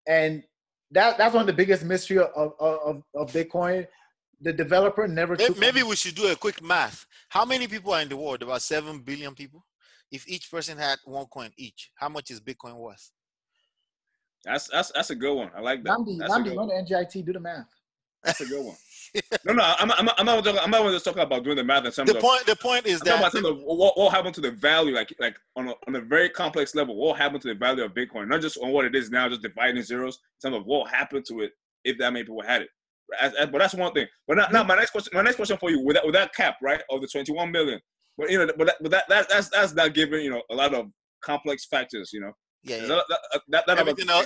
And that's one of the biggest mystery of Bitcoin. The developer never took. Maybe we should do a quick math. How many people are in the world? About 7 billion people. If each person had one coin each, how much is Bitcoin worth? That's a good one. I like that. Namdi, run the NGIT, do the math. That's a good one. No, I'm not just talking about doing the math in terms the point is that in terms of what happened to the value, like on a very complex level, what happened to the value of Bitcoin, not just on what it is now, just dividing zeros, in terms of what happened to it if that many people had it. But that's one thing. But now my next question for you, with that cap, right, of the 21 million. But that's not giving a lot of complex factors, Yeah.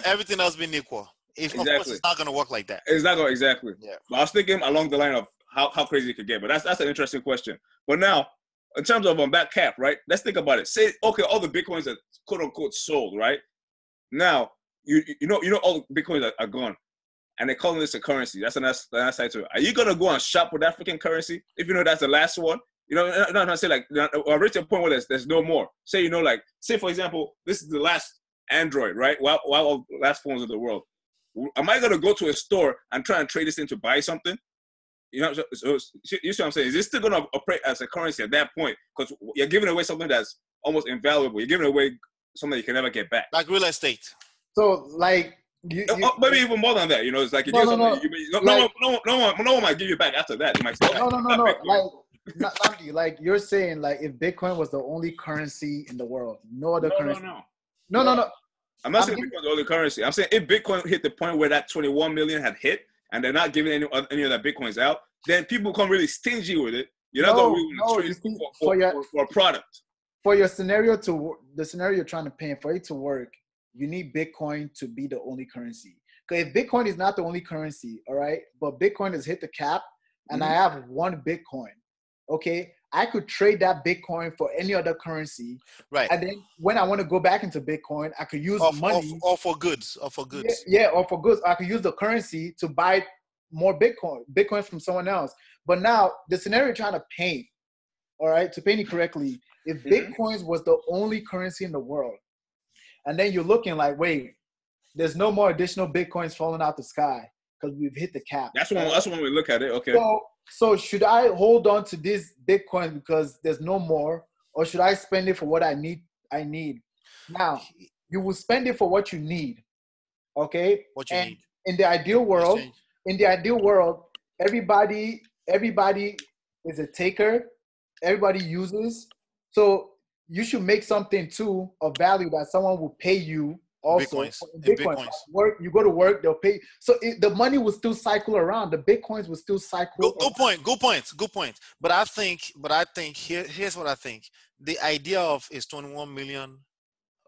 Everything else being equal. Of course, it's not going to work like that. It's not going exactly. Yeah. But I was thinking along the line of how crazy it could get. But that's an interesting question. But now, in terms of that cap, right? Let's think about it. Say, okay, all the Bitcoins that quote unquote sold, right? Now, you know all the Bitcoins are gone, and they're calling this a currency. That's the last side to it. Are you gonna go and shop with that freaking currency if you know that's the last one? No, say like I reached a point where there's no more. Say say for example, this is the last Android, right? While all the last phones in the world. Am I gonna go to a store and try and trade this in to buy something? You see what I'm saying? Is this still gonna operate as a currency at that point? Because you're giving away something that's almost invaluable. You're giving away something you can never get back. Like real estate. So like maybe even more than that. It's like you give something. No one might give you back after that. You might say, no. Like you're saying, like if Bitcoin was the only currency in the world, no other currency. No. I'm not saying Bitcoin is the only currency. I'm saying if Bitcoin hit the point where that 21 million had hit and they're not giving any of that Bitcoins out, then people become really stingy with it. You're not going to really want to trade for a product. For your scenario the scenario you're trying to paint, for it to work, you need Bitcoin to be the only currency. Because if Bitcoin is not the only currency, all right, but Bitcoin has hit the cap and I have one Bitcoin, okay, I could trade that Bitcoin for any other currency. Right. And then when I want to go back into Bitcoin, I could use money. Or for goods. Yeah, or for goods. I could use the currency to buy more Bitcoin from someone else. But now, the scenario you're trying to paint, all right, to paint it correctly, if Bitcoins was the only currency in the world, and then you're looking like, wait, there's no more additional Bitcoins falling out the sky because we've hit the cap. That's when we look at it, okay. So should I hold on to this Bitcoin because there's no more, or should I spend it for what I need? Now, you will spend it for what you need, okay? What you need. In the ideal world, everybody is a taker. Everybody uses. So you should make something too of value that someone will pay you. Also, Bitcoins. Work, you go to work, they'll pay. So the money will still cycle around. The Bitcoins will still cycle. Good point. But I think here's what I think. The idea of is 21 million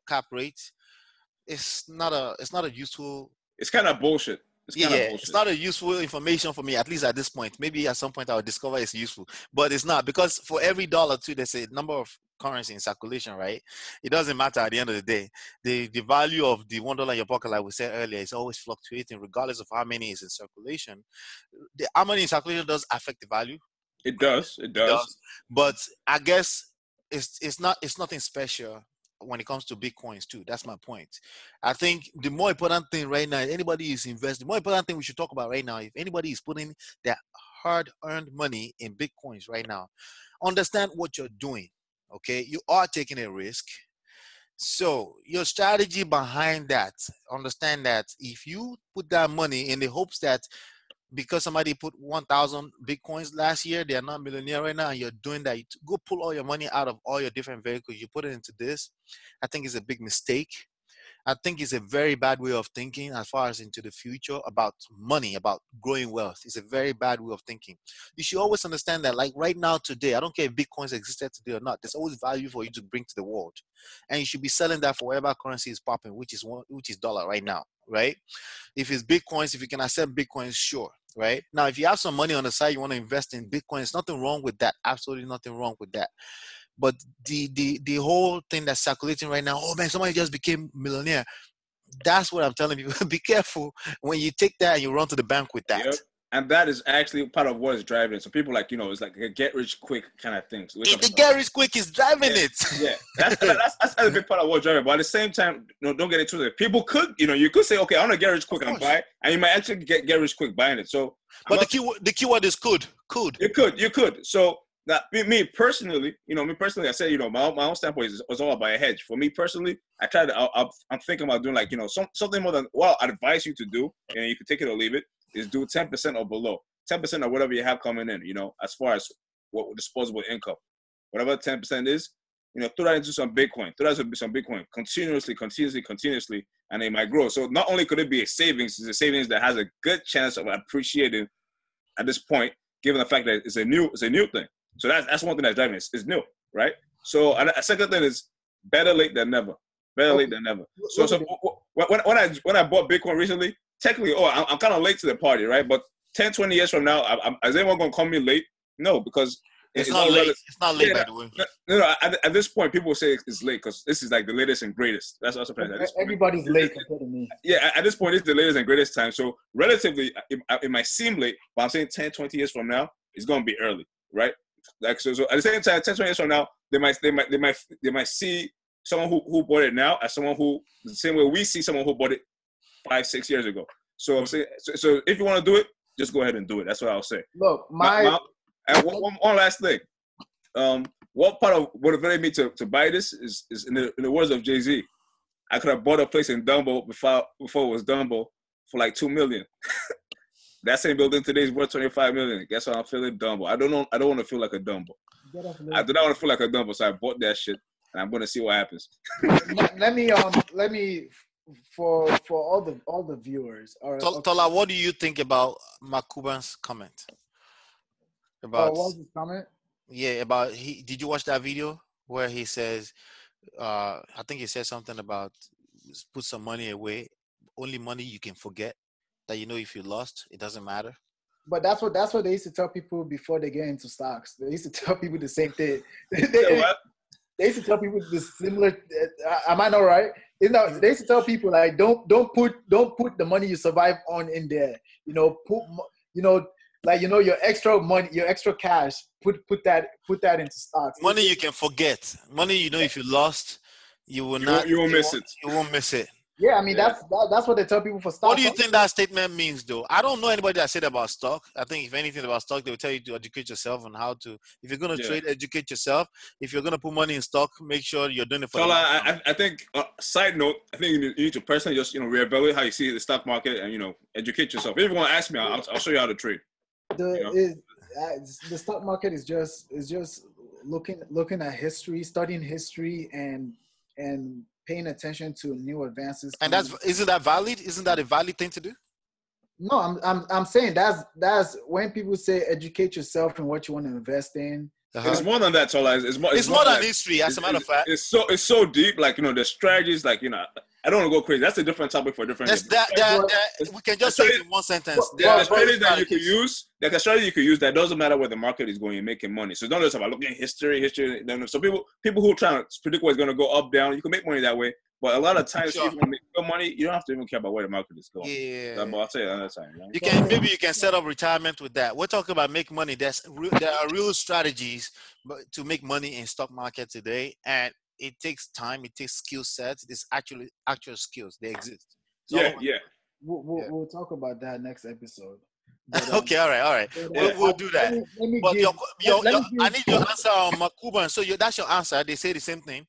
cap rate is not a useful. It's kind of bullshit. It's not a useful information for me, at least at this point. Maybe at some point I'll discover it's useful, but it's not, because for every dollar too, there's a number of currency in circulation, right? It doesn't matter at the end of the day. The value of the $1 in your pocket, like we said earlier, is always fluctuating regardless of how many is in circulation. How many in circulation does affect the value. It does. But I guess it's nothing special when it comes to Bitcoins too. That's my point. I think the more important thing right now, anybody is investing, the more important thing we should talk about right now, if anybody is putting their hard-earned money in Bitcoins right now, understand what you're doing, okay? You are taking a risk. So your strategy behind that, understand that if you put that money in the hopes that because somebody put 1,000 Bitcoins last year, they are not millionaire right now, and you're doing that, you go pull all your money out of all your different vehicles, you put it into this, I think it's a big mistake. I think it's a very bad way of thinking as far as into the future about money, about growing wealth. It's a very bad way of thinking. You should always understand that, like right now, today, I don't care if Bitcoins existed today or not, there's always value for you to bring to the world. And you should be selling that for whatever currency is popping, which is dollar right now, right? If it's Bitcoins, if you can accept Bitcoins, sure, right? Now, if you have some money on the side, you want to invest in Bitcoins, nothing wrong with that. Absolutely nothing wrong with that. But the whole thing that's circulating right now, oh man, somebody just became millionaire. That's what I'm telling you. Be careful when you take that and you run to the bank with that. Yep. And that is actually part of what is driving it. So people like, it's like a get rich quick kind of thing. So the get rich quick is driving it. Yeah, that's a big part of what's driving it. But at the same time, don't get it twisted. People could, you could say, okay, I want to get rich quick and buy, and you might actually get rich quick buying it. So, but the keyword is could. You could. So that me personally, I said, my own standpoint was all about a hedge. For me personally, I'm thinking about doing like, something more than what I advise you to do, and you can take it or leave it, is do 10% or below. 10% of whatever you have coming in, as far as what disposable income. Whatever 10% is, throw that into some Bitcoin. Continuously, and it might grow. So not only could it be a savings, it's a savings that has a good chance of appreciating at this point, given the fact that it's a new thing. So that's one thing that's driving it. It's new, right? So a second thing is better late than never. So when I bought Bitcoin recently, technically, I'm kind of late to the party, right? But 10, 20 years from now, is anyone going to call me late? No, because it's not late. It's not late, by the way. No. At this point, people say it's late because this is like the latest and greatest. That's also everybody's late compared to me. Yeah, at this point, it's the latest and greatest time. So relatively, it might seem late, but I'm saying 10, 20 years from now, it's going to be early, right? Like so at the same time, 10, 20 years from now, they might see someone who bought it now as someone who, the same way we see someone who bought it 5, 6 years ago. So I'm saying, so if you want to do it, just go ahead and do it. That's what I'll say. Look, and one last thing. What part of motivated me to buy this is in the words of Jay-Z, I could have bought a place in Dumbo before it was Dumbo for like $2 million. That same building today is worth $25 million. Guess what? I'm feeling Dumbo. I don't want to feel like a Dumbo. I do not want to feel like a Dumbo, so I bought that shit, and I'm going to see what happens. let me for all the viewers. Tola, what do you think about Mark Cuban's comment? What was his comment? Yeah, did you watch that video where he says, I think he said something about put some money away, only money you can forget, that if you lost, it doesn't matter. But that's what they used to tell people before they get into stocks. They used to tell people the same thing. They used to tell people the similar. Am I not right? They used to tell people like, don't put the money you survive on in there. Your extra money, your extra cash. Put that into stocks. Money you can forget. Money if you lost, you will not. You won't miss it. You won't miss it. Yeah, I mean that's what they tell people for stock. What do you think that statement means, though? I don't know anybody that said about stock. I think if anything about stock, they will tell you to educate yourself on how to. If you're going to trade, educate yourself. If you're going to put money in stock, make sure you're doing it for. I think. Side note, I think you need to personally just reevaluate how you see the stock market and educate yourself. If you want to ask me, I'll show you how to trade. The stock market is just looking at history, studying history, and paying attention to new advances. And isn't that valid? Isn't that a valid thing to do? No, I'm saying that's when people say educate yourself in what you want to invest in. It's more than that, Tola. It's more than history, as a matter of fact. It's so deep, the strategies, I don't want to go crazy. That's a different topic for a different. We can just say it in one sentence. There's strategy that you could use. There's a strategy you could use that doesn't matter where the market is going. You're making money. So don't just about looking at history. So people who are trying to predict what's going to go up, down, you can make money that way. But a lot of times, if you want to make good money, you don't have to even care about where the market is going. Yeah. I'll tell you another time. Maybe you can set up retirement with that. We're talking about make money. There are real strategies to make money in stock market today, and it takes time. It takes skill sets. It's actual skills. They exist. So, We'll talk about that next episode. But, okay, all right. We'll do that. I need your answer on Mark Cuban. So that's your answer. They say the same thing.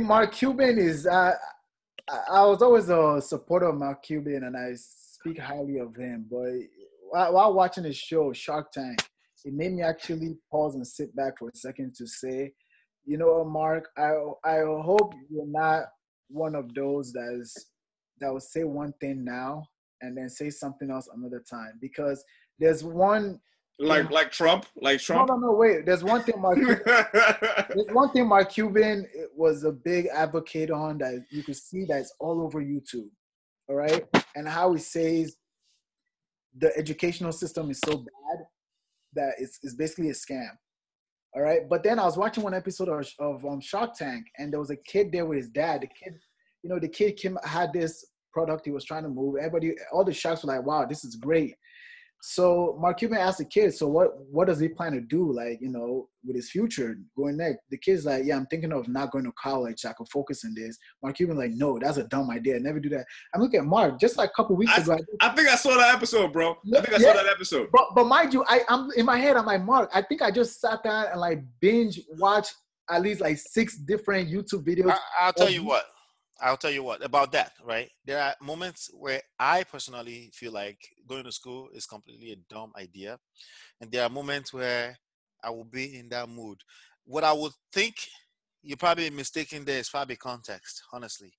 Mark Cuban is. I was always a supporter of Mark Cuban, and I speak highly of him. But while watching his show, Shark Tank, it made me actually pause and sit back for a second to say, Mark, I hope you're not one of those that will say one thing now and then say something else another time, because there's one. Like Trump. No, wait. There's one thing Mark Cuban was a big advocate on that you could see that's all over YouTube. All right, and how he says the educational system is so bad that it's basically a scam. All right, but then I was watching one episode of Shark Tank, and there was a kid there with his dad. The kid had this product he was trying to move. Everybody, all the sharks were like, wow, this is great. So Mark Cuban asked the kid, so what does he plan to do, like, you know, with his future going next? The kid's like, yeah, I'm thinking of not going to college so I can focus on this. Mark Cuban like, no, that's a dumb idea. Never do that. I'm looking at Mark just like a couple weeks ago. I think I saw that episode, bro. I think I saw that episode. But mind you, I'm in my head, I'm like, Mark, I think I just sat down and like binge watched at least like 6 different YouTube videos. I'll tell you what about that, right? There are moments where I personally feel like going to school is completely a dumb idea. And there are moments where I will be in that mood. What I would think you're probably mistaken there is probably context, honestly.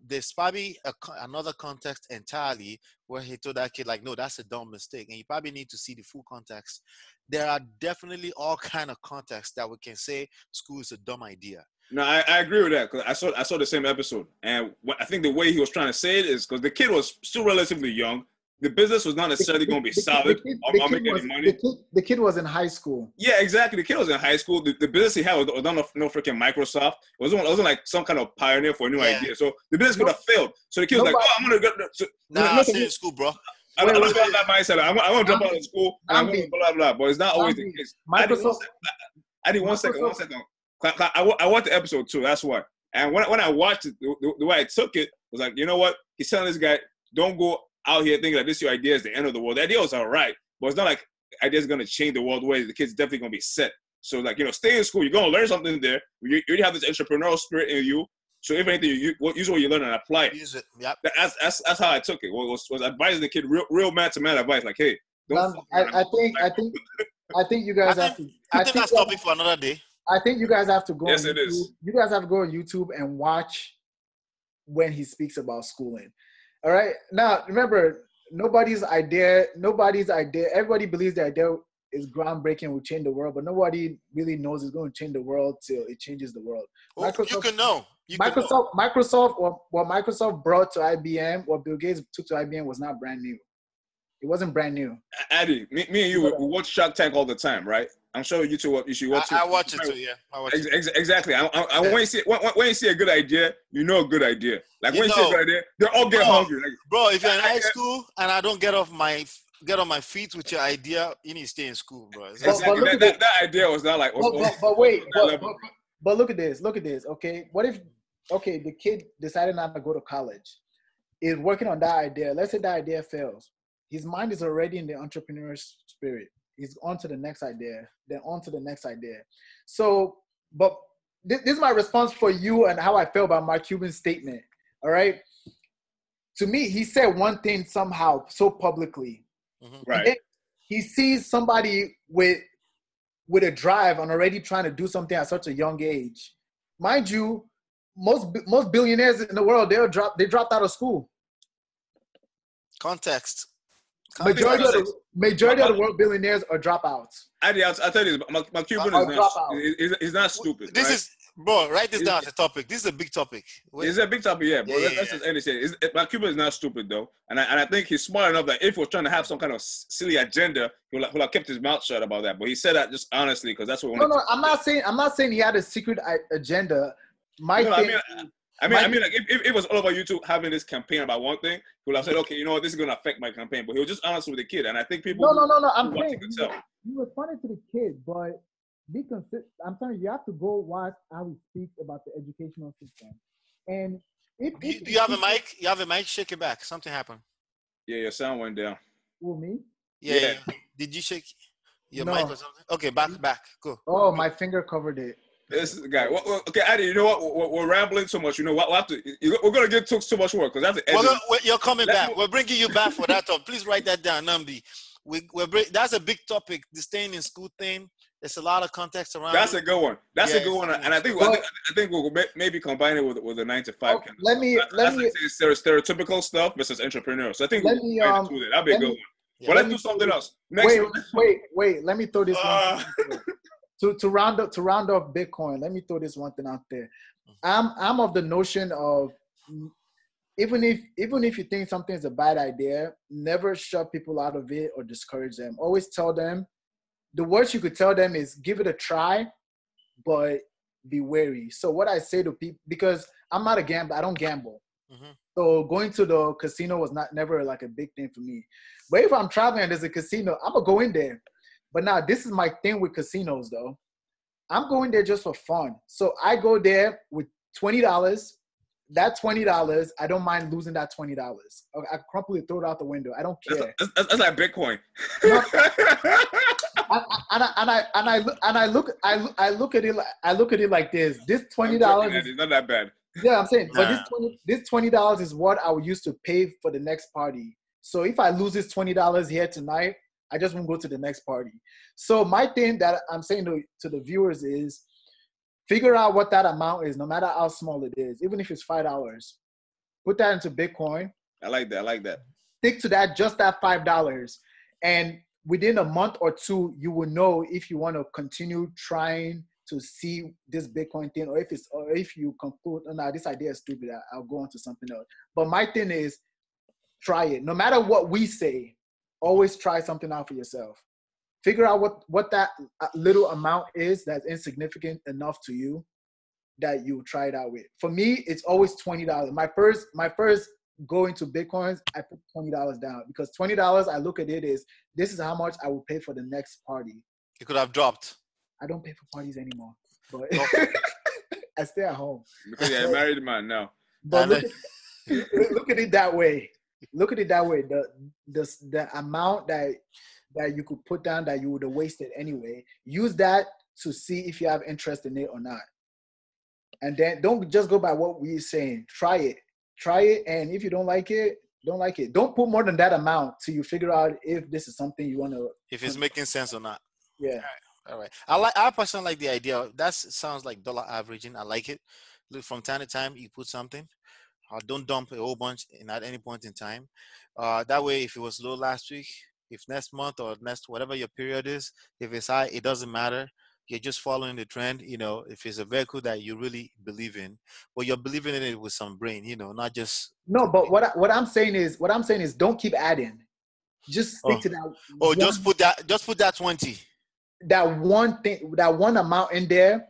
There's probably another context entirely where he told that kid, like, no, that's a dumb mistake. And you probably need to see the full context. There are definitely all kind of contexts that we can say school is a dumb idea. No, I agree with that, because I saw the same episode, and I think the way he was trying to say it is because the kid was still relatively young. The business was not necessarily going to be solid or making any money. The kid was in high school. Yeah, exactly. The kid was in high school. The business he had was not no freaking Microsoft. It wasn't like some kind of pioneer for a new idea. So the business could have failed. So the kid was like, "Oh, I'm gonna go." Nah, stay in school, bro. I don't have that mindset. I want to drop out of school and I'm going to blah blah. But it's not always the case. Microsoft. I did one second. I watched the episode too. That's why. And when I watched it, the way I took it was like, you know what? He's telling this guy, don't go out here thinking that this your idea is the end of the world. The idea was all right, but it's not like idea is going to change the world way. The kid's definitely going to be set. So, like, you know, stay in school. You're going to learn something there. You already have this entrepreneurial spirit in you. So, if anything, you use what you learn and apply it. Use it. Yep. That's how I took it. Was advising the kid real man-to-man advice. Like, hey, don't. I think you guys have to. I think that's topic for another day. I think you guys have to go. Yes, on it YouTube. is. You guys have to go on YouTube and watch when he speaks about schooling. All right. Now, remember, nobody's idea. Everybody believes the idea is groundbreaking, will change the world, but nobody really knows it's going to change the world till it changes the world. You can know. Microsoft, what Microsoft brought to IBM, what Bill Gates took to IBM was not brand new. It wasn't brand new. Addy, me and you, we watch Shark Tank all the time, right? I'm sure you two should watch it. I watch it too, yeah. I watch it. Exactly. When you see a good idea, you know a good idea. Like when you see a good idea, they all get hungry. Like, bro, if you're in high school and I don't get on my feet with your idea, you need to stay in school, bro. Exactly. That idea was not like. But look at this. Okay, what if the kid decided not to go to college, is working on that idea. Let's say that idea fails. His mind is already in the entrepreneur's spirit. He's on to the next idea, then on to the next idea. So, but this is my response for you and how I feel about Mark Cuban's statement. All right. To me, he said one thing somehow so publicly. Mm-hmm. Right. And he sees somebody with a drive and already trying to do something at such a young age. Mind you, most billionaires in the world, they dropped out of school. Context. Majority of the world billionaires are dropouts. I'll tell you this, Mark Cuban is not stupid. This is, bro, write this down as a topic. This is a big topic. It's a big topic, yeah. But let's just end it. Mark Cuban is not stupid, though. And I think he's smart enough that if he was trying to have some kind of silly agenda, he would have kept his mouth shut about that. But he said that just honestly because that's what. No, I'm not saying he had a secret agenda. I mean, like if it was all over YouTube having this campaign about one thing, he would have said, okay, you know what, this is going to affect my campaign. But he was just honest with the kid. And I think people. No. I'm saying he responded to the kid, but be consistent. I'm telling you have to go watch how he speaks about the educational system. And do you have a mic? You have a mic? Shake it back. Something happened. Yeah, your sound went down. Who, me? Yeah. Did you shake your mic or something? Okay, back. Go. Oh, my finger covered it. This is the guy. Well, okay, Addy, you know what? We're rambling so much. You know what? We're going to get too much work because that's the end. You're coming back. We're bringing you back for that talk. Please write that down, Namdi. That's a big topic, the staying in school thing. There's a lot of context around That's a good one. That's a good one. And I think we'll maybe combine it with a 9 to 5 kind of let me stereotypical stuff versus entrepreneur. So I think that'd be a good one. But let's do something else. Wait. Let me throw this one. To round up Bitcoin, let me throw this one thing out there. I'm of the notion of even if you think something is a bad idea, never shut people out of it or discourage them. Always tell them. The worst you could tell them is give it a try, but be wary. So what I say to people, because I'm not a gambler, I don't gamble. Mm-hmm. So going to the casino was never like a big thing for me. But if I'm traveling and there's a casino, I'm gonna go in there. But now this is my thing with casinos though. I'm going there just for fun. So I go there with $20. That $20, I don't mind losing that $20. I crumple it, throw it out the window. I don't care. That's like Bitcoin. No, I look at it like this. This $20 is it's not that bad. yeah, I'm saying, but Nah. this $20 is what I would use to pay for the next party. So if I lose this $20 here tonight, I just won't go to the next party. So my thing that I'm saying to the viewers is figure out what that amount is, no matter how small it is, even if it's $5. Put that into Bitcoin. I like that. Stick to that, just that $5. And within a month or two, you will know if you want to continue trying to see this Bitcoin thing, or if you conclude, oh, no, this idea is stupid, I'll go on to something else. But my thing is, try it. No matter what we say, always try something out for yourself. Figure out what that little amount is that's insignificant enough to you that you try it out with. For me, it's always $20. My first go into Bitcoins, I put $20 down, because $20, I look at it as, this is how much I will pay for the next party. It could have dropped. I don't pay for parties anymore, but Okay. I stay at home. Because you're a married man now. But look at it that way. Look at it that way. The amount that you could put down that you would have wasted anyway, use that to see if you have interest in it or not. And then don't just go by what we're saying. Try it. And if you don't like it, don't like it. Don't put more than that amount till you figure out if this is something you want to. If it's making sense or not. Yeah. All right. I personally like the idea. That sounds like dollar averaging. I like it. Look, from time to time, you put something. Don't dump a whole bunch at any point in time. That way, if it was low last week, if next month or next whatever your period is, if it's high, it doesn't matter. You're just following the trend. If it's a vehicle that you really believe in, well, you're believing in it with some brain. Not just. No, but what I'm saying is don't keep adding. Just stick to that. Oh, just put that 20. That one thing, that one amount in there,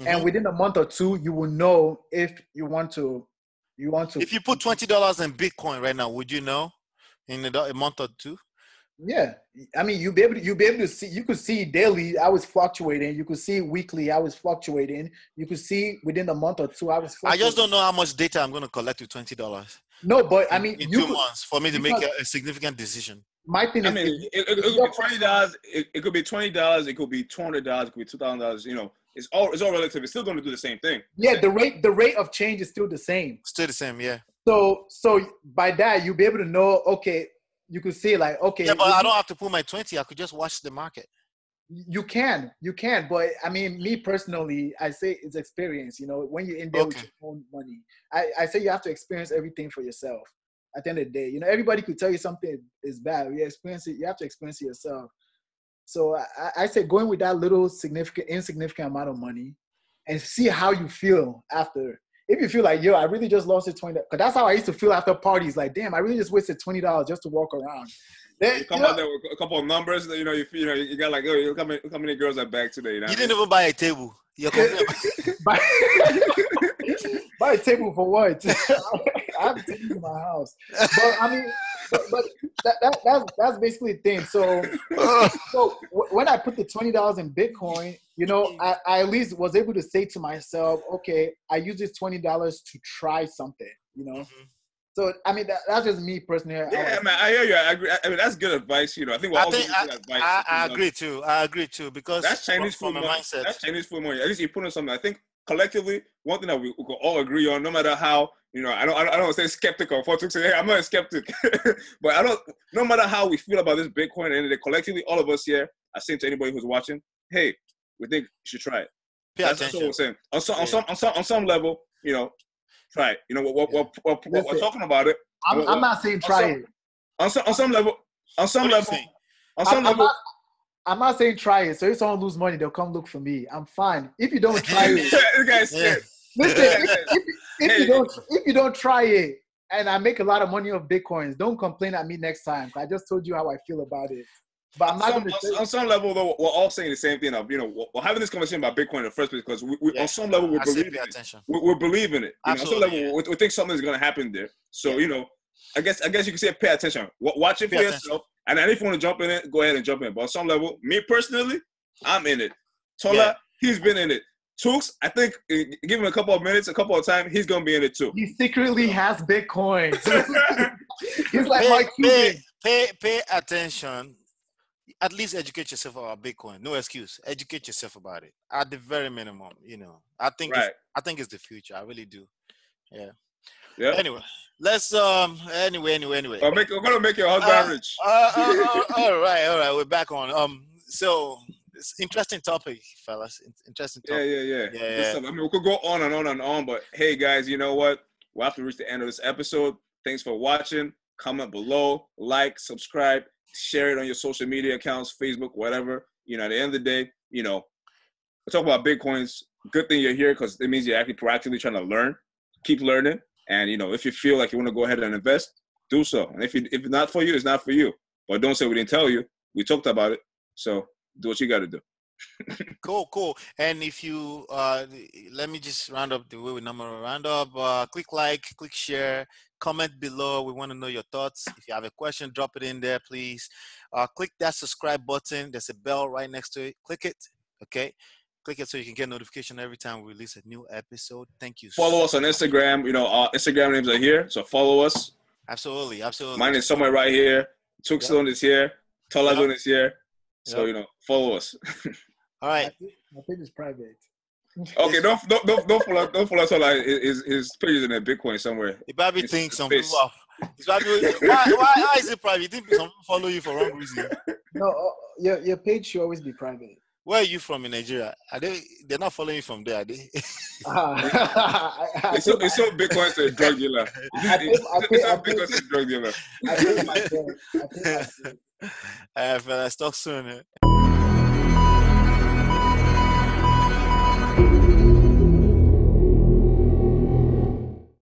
and within a month or two, you will know if you want to. If you put $20 in Bitcoin right now, would you know in a month or two? Yeah, I mean, you'll be able to see. You could see daily, I was fluctuating. You could see weekly, I was fluctuating. You could see within a month or two, I was fluctuating. I just don't know how much data I'm going to collect with $20. No, but I mean, in 2 months for me to make a significant decision. My thing is, it could be $20. It could be $20. It could be $200. It could be $2,000. It's all relative. It's still going to do the same thing. Yeah, the rate of change is still the same. Still the same, yeah. So by that, you'll be able to know. Okay, you could say like, okay. Yeah, but I don't have to put my 20. I could just watch the market. You can, but I mean, me personally, I say it's experience. When you're in there with your own money, I say you have to experience everything for yourself. At the end of the day, everybody could tell you something is bad. You experience it. You have to experience it yourself. So I say going with that little insignificant amount of money, and see how you feel after. If you feel like, yo, I really just lost it $20, because that's how I used to feel after parties. Like, damn, I really just wasted $20 just to walk around. Then, you come out there with a couple of numbers. You got like, oh, how many girls are back today? You didn't even buy a table. Buy a table for what? I have a table in my house. But I mean, that's basically the thing. So when I put the $20 in Bitcoin, I at least was able to say to myself, okay, I use this $20 to try something, So I mean, that's just me personally. Yeah, man, I hear you. I agree. I mean, that's good advice. I think we're all giving good advice. I agree too. I agree too, because that's Chinese food money. Mindset. That's Chinese food money. At least you put in something. I think collectively, one thing that we could all agree on, no matter how, I don't say skeptic or folks say, hey, I'm not a skeptic, but no matter how we feel about this Bitcoin, and collectively, all of us here are saying to anybody who's watching, hey, we think you should try it. That's what we're saying. On some level, try it. We're talking about it. I'm not saying try it. On some level. I'm not saying try it. So if someone lose money, they'll come look for me. I'm fine. If you don't try it, this guy's scared. Listen, if you don't try it, and I make a lot of money off Bitcoins, don't complain at me next time. I just told you how I feel about it. But I'm not going to say. On some level, though, we're all saying the same thing. Of we're having this conversation about Bitcoin in the first place because on some level we believe in it. We believe in it. On some level, we think something's going to happen there. So I guess you can say pay attention. Watch it for yourself. And then if you want to jump in it, go ahead and jump in. But on some level, me personally, I'm in it. Tola, he's been in it. Tooks, I think, give him a couple of minutes, a couple of times, he's going to be in it too. He secretly has Bitcoin. He's like pay attention. At least educate yourself about Bitcoin. No excuse. Educate yourself about it. At the very minimum, I think it's the future. I really do. Yeah. Yeah. Anyway, let's anyway. We're gonna make your husband rich. All right. We're back on. So it's interesting topic, fellas. Interesting topic. Yeah. I mean, we could go on and on and on, but hey, guys, you know what? We'll have to reach the end of this episode. Thanks for watching. Comment below, like, subscribe, share it on your social media accounts, Facebook, whatever. At the end of the day, we're talking about Bitcoins. Good thing you're here because it means you're actually proactively trying to learn. Keep learning. And, if you feel like you want to go ahead and invest, do so. And if it's not for you, it's not for you. But don't say we didn't tell you. We talked about it. So do what you got to do. Cool. And if you, let me just round up the way we normally round up. Click like, click share, comment below. We want to know your thoughts. If you have a question, drop it in there, please. Click that subscribe button. There's a bell right next to it. Click it. Okay. Click it so you can get notification every time we release a new episode. Thank you. Follow us on Instagram. Our Instagram names are here, so follow us. Absolutely. Mine is somewhere right here. Tukson is here. Tolazon is here. So follow us. All right. My page is private. Okay, don't follow us on his page is in a Bitcoin somewhere. He probably thinks some people are. Why is it private? You think some people follow you for wrong reason? No, your page should always be private. Where are you from in Nigeria? They're not following you from there, are they? It's so Bitcoin to a drug dealer. It's so Bitcoin to a drug dealer. I pay my bill. Fellas, talk soon.